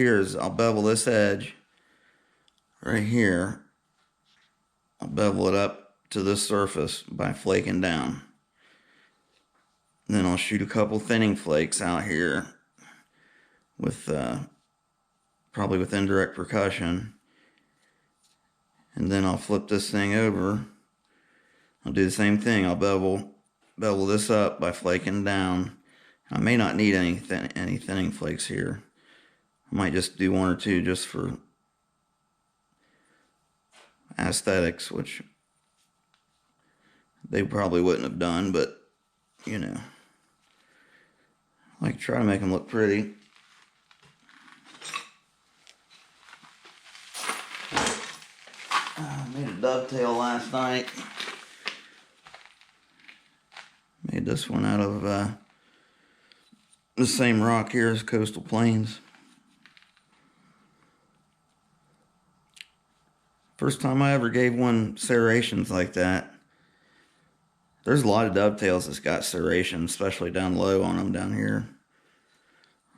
Here is I'll bevel this edge right here. I'll bevel it up to this surface by flaking down. And then I'll shoot a couple thinning flakes out here with probably with indirect percussion. And then I'll flip this thing over. I'll do the same thing. I'll bevel this up by flaking down. I may not need any thinning flakes here. I might just do one or two just for aesthetics, which they probably wouldn't have done, but you know, I like to try to make them look pretty. I made a dovetail last night. Made this one out of the same rock here as Coastal Plains. First time I ever gave one serrations like that. There's a lot of dovetails that's got serrations, especially down low on them down here.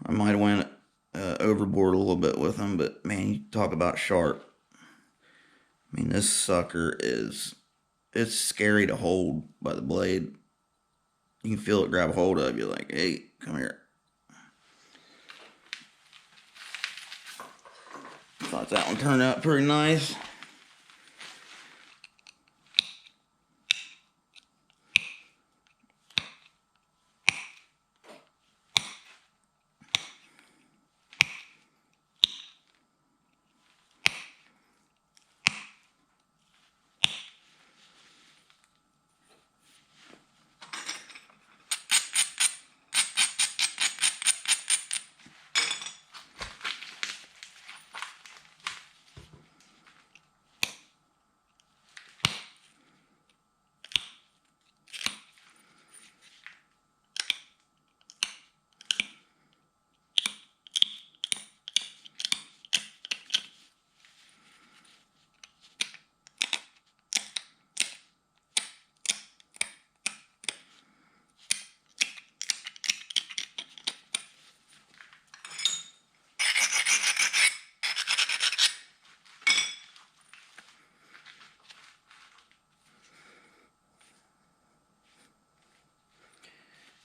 I might have went overboard a little bit with them, but man, you talk about sharp. I mean, this sucker it's scary to hold by the blade. You can feel it grab a hold of you like, hey, come here. Thought that one turned out pretty nice.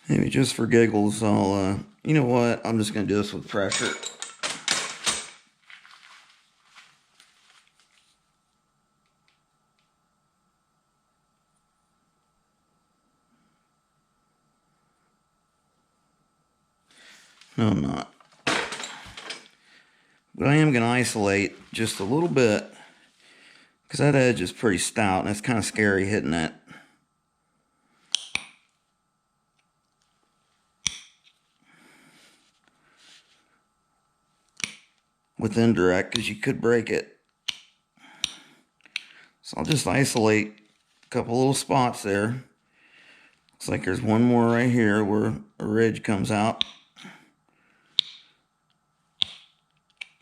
Maybe just for giggles, I'll, you know what, I'm just going to do this with pressure. No, I'm not. But I am going to isolate just a little bit, because that edge is pretty stout, and it's kind of scary hitting that. With indirect, because you could break it. So I'll just isolate a couple little spots there. Looks like there's one more right here where a ridge comes out.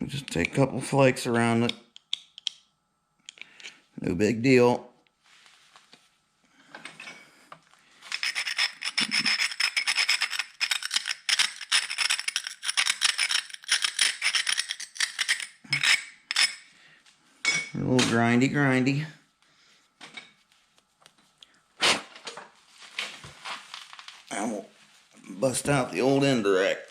Just take a couple flakes around it. No big deal. A little grindy. And we'll bust out the old indirect.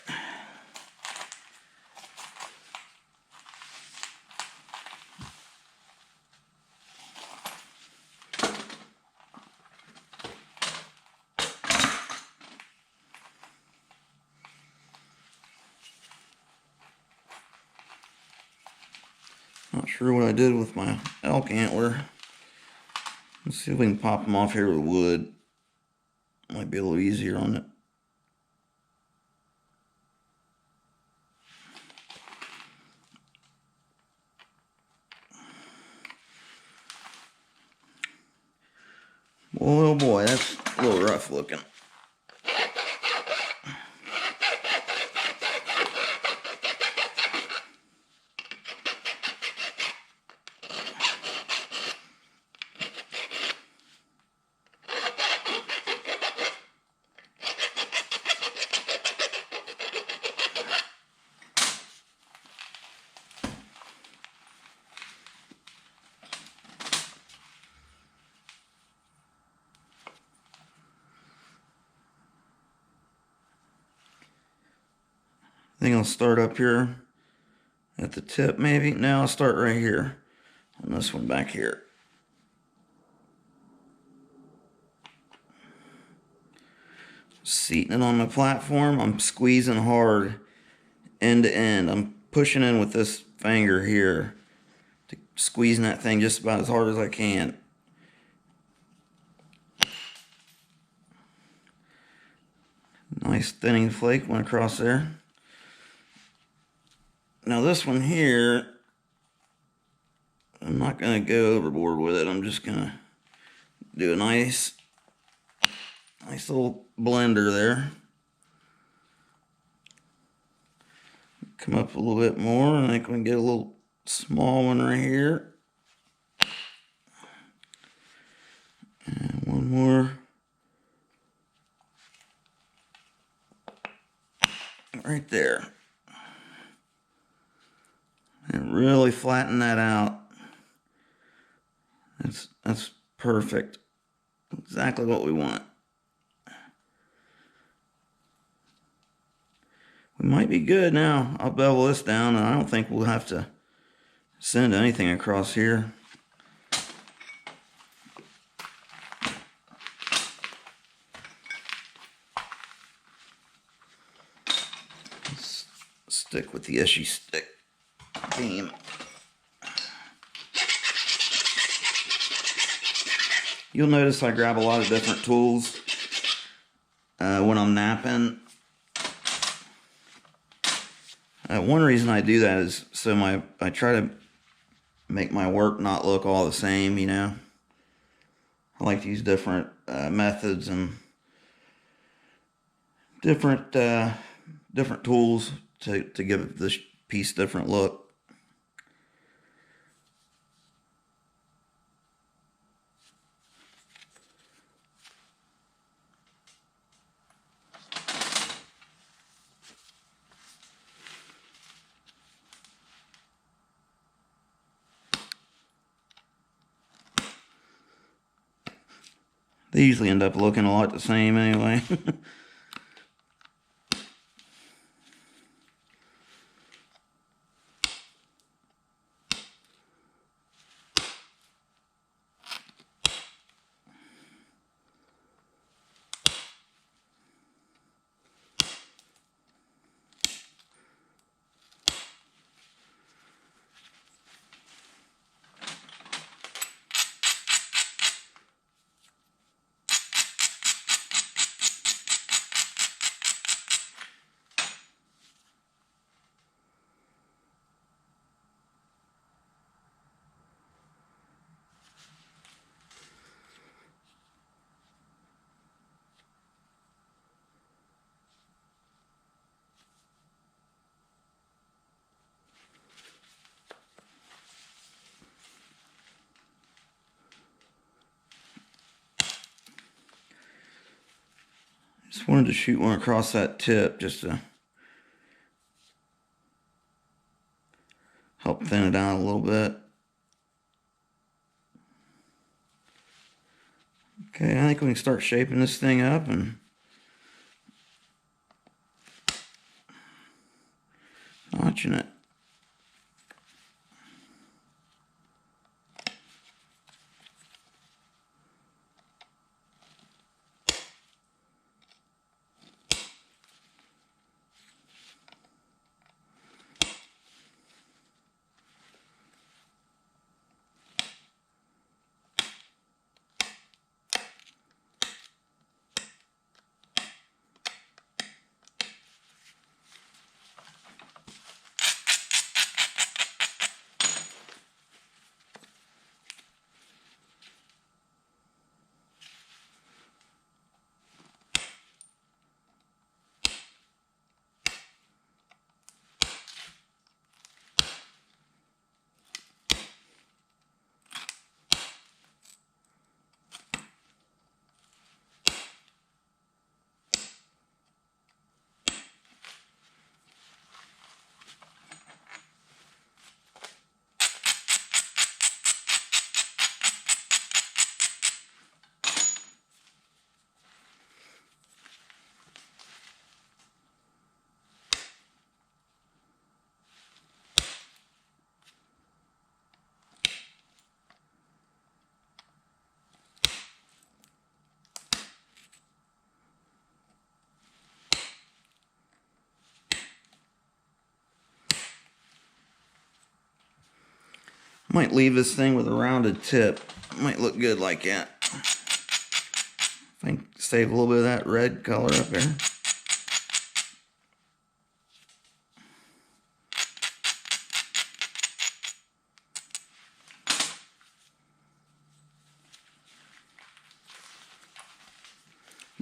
Not sure what I did with my elk antler. Let's see if we can pop them off here with wood. Might be a little easier on it. Oh boy, that's a little rough looking. think I'll start up here at the tip maybe. No, I'll start right here on this one back here. Seating it on the platform, I'm squeezing hard end to end. I'm pushing in with this finger here, squeezing that thing just about as hard as I can. Nice thinning flake went across there. Now this one here, I'm not going to go overboard with it. I'm just going to do a nice little blender there. Come up a little bit more. I think we can get a little small one right here. And one more. Right there. And really flatten that out. That's perfect. Exactly what we want. We might be good now. I'll bevel this down, and I don't think we'll have to send anything across here. Let's stick with the issue stick beam. You'll notice I grab a lot of different tools when I'm knapping. One reason I do that is so I try to make my work not look all the same, you know. I like to use different methods and different tools to give this piece a different look. They usually end up looking a lot the same anyway. Just wanted to shoot one across that tip just to help thin it out a little bit. Okay, I think we can start shaping this thing up and notching it. Might leave this thing with a rounded tip. Might look good like that. If I can save a little bit of that red color up there.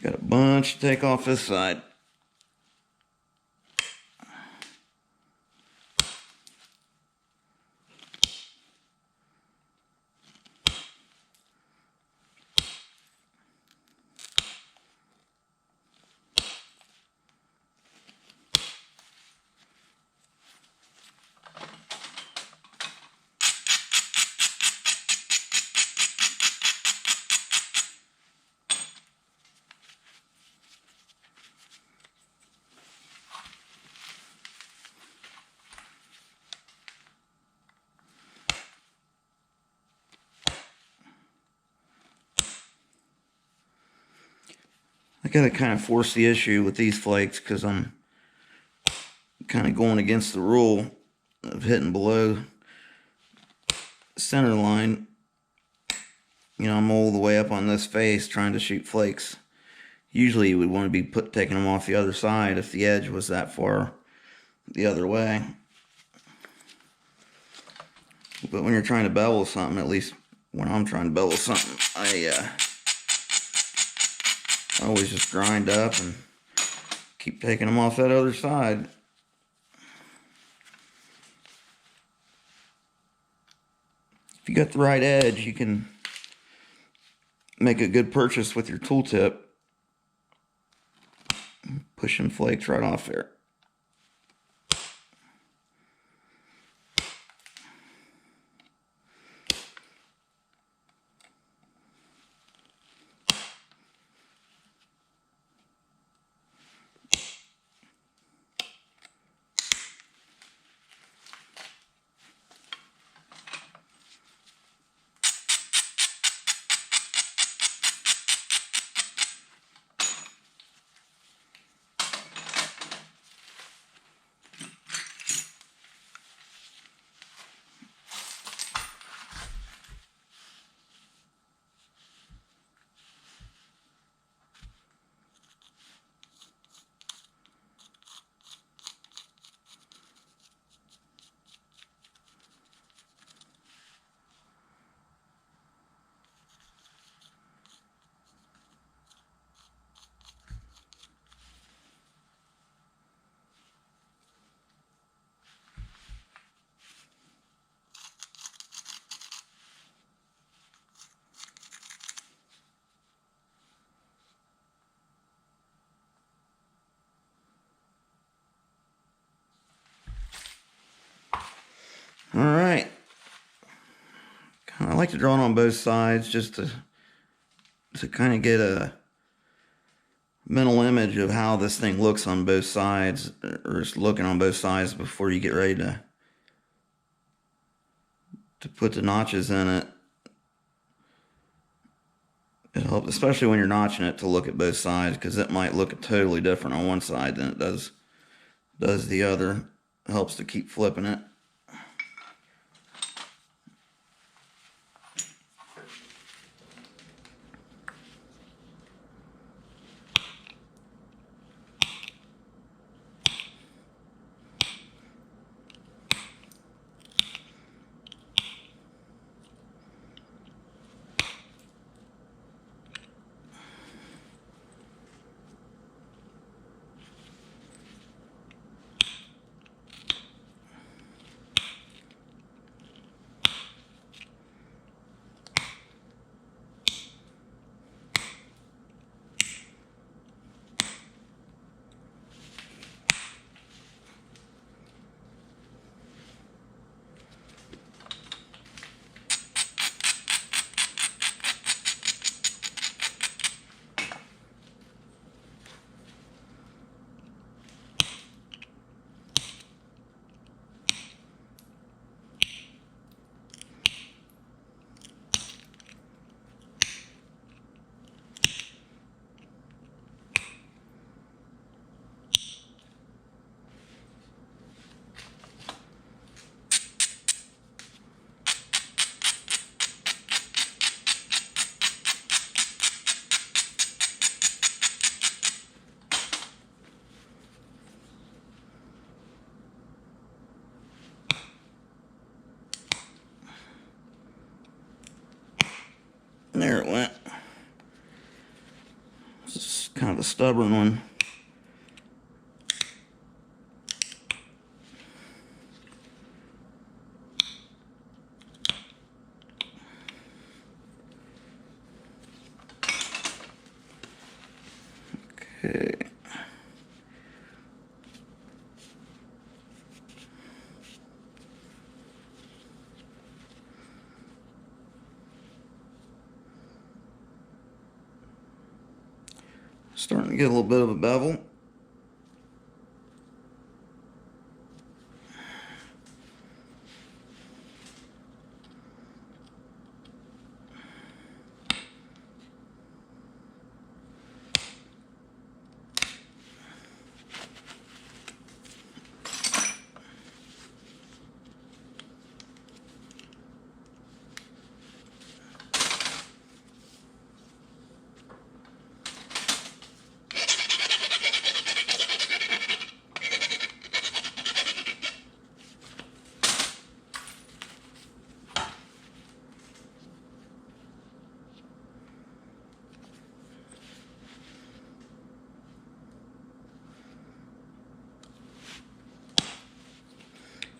Got a bunch to take off this side. I gotta kind of force the issue with these flakes because I'm kind of going against the rule of hitting below center line. You know, I'm all the way up on this face trying to shoot flakes. Usually you would want to be taking them off the other side if the edge was that far the other way. But when you're trying to bevel something, at least when I'm trying to bevel something, I always just grind up and keep taking them off that other side. If you got the right edge, you can make a good purchase with your tooltip. Pushing flakes right off there. All right. I like to draw it on both sides just to kind of get a mental image of how this thing looks on both sides, or just looking on both sides before you get ready to put the notches in it. It helps, especially when you're notching it, to look at both sides, because it might look totally different on one side than it does the other. It helps to keep flipping it. there it went. It's kind of a stubborn one. Okay. Starting to get a little bit of a bevel.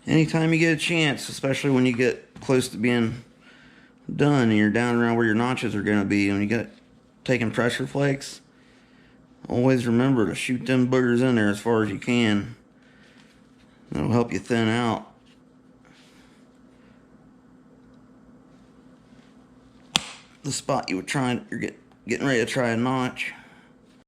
Anytime you get a chance, especially when you get close to being done and you're down around where your notches are going to be, when you get taking pressure flakes, always remember to shoot them boogers in there as far as you can. That'll help you thin out. The spot you're getting ready to try a notch.